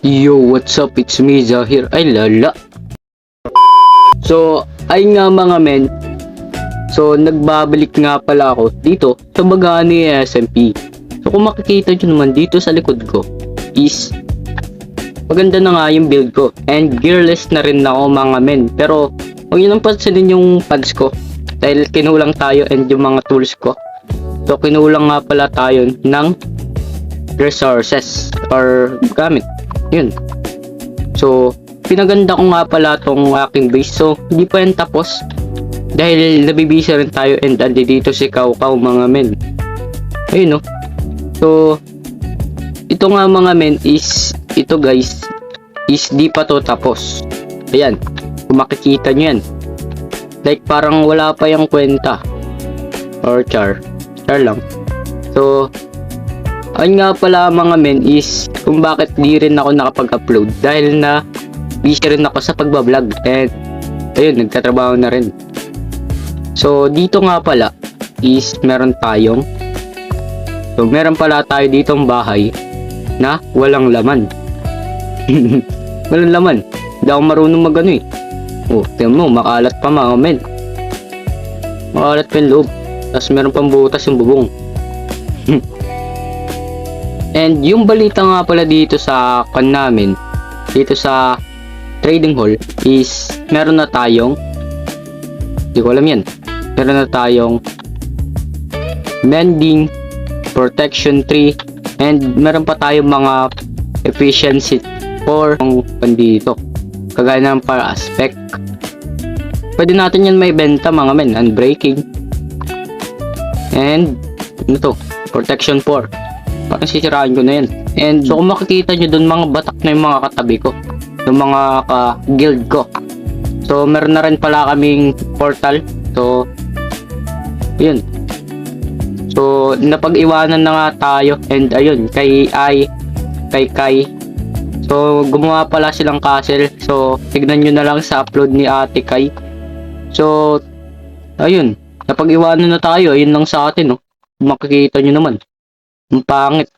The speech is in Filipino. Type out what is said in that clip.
Yo, what's up? It's me, Zahir. Ay, lala. So, ay nga mga men. So, nagbabalik nga pala ako dito sa Bagani SMP. So, kung makikita nyo naman dito sa likod ko is maganda na nga yung build ko. And gearless na rin ako mga men. Pero, huwag nyo nang pansinin yung pads ko. Dahil kinulang tayo and yung mga tools ko. So, kinulang nga pala tayo ng resources or gamit. Yun. So, pinaganda ko nga pala tong aking base. So, hindi pa yan tapos. Dahil nabibisa rin tayo and andi dito si Kaukaw mga men. Ayun no. So, ito nga mga men is, ito guys, is di pa to tapos. Ayan. Kung makikita nyo yan. Like parang wala pa yung kwenta. Or char. Char lang. So, ayun nga pala mga men is kung bakit di rin ako nakapag-upload dahil na busy rin ako sa pagbablog and ayun, nagtatrabaho na rin. So dito nga pala is meron pala tayo ditong bahay na walang laman. Walang laman. Hindi ako marunong magano eh. Oh, tingnan mo, makalat pa mga men. Makalat pa yung loob. Tapos meron pang butas yung bubong. And yung balita nga pala dito sa kan namin, dito sa trading hall is meron na tayong, hindi ko alam yan, meron na tayong mending, protection tree, and meron pa tayong mga efficiency for pandito, kagaya ng para aspect. Pwede natin yan may benta mga men, unbreaking, and ano to, protection 4. Parang sisirain ko na yan. And so kung makikita nyo dun, mga batak na yung mga katabi ko, yung mga ka-guild ko. So meron na rin pala kaming portal. So yun. So napag-iwanan na nga tayo. And ayun, kay Kai. So gumawa pala silang castle. So tignan nyo na lang sa upload ni Ate Kai. So ayun, napag-iwanan na tayo. Ayun lang sa atin, no? Makikita nyo naman. Ang pangit.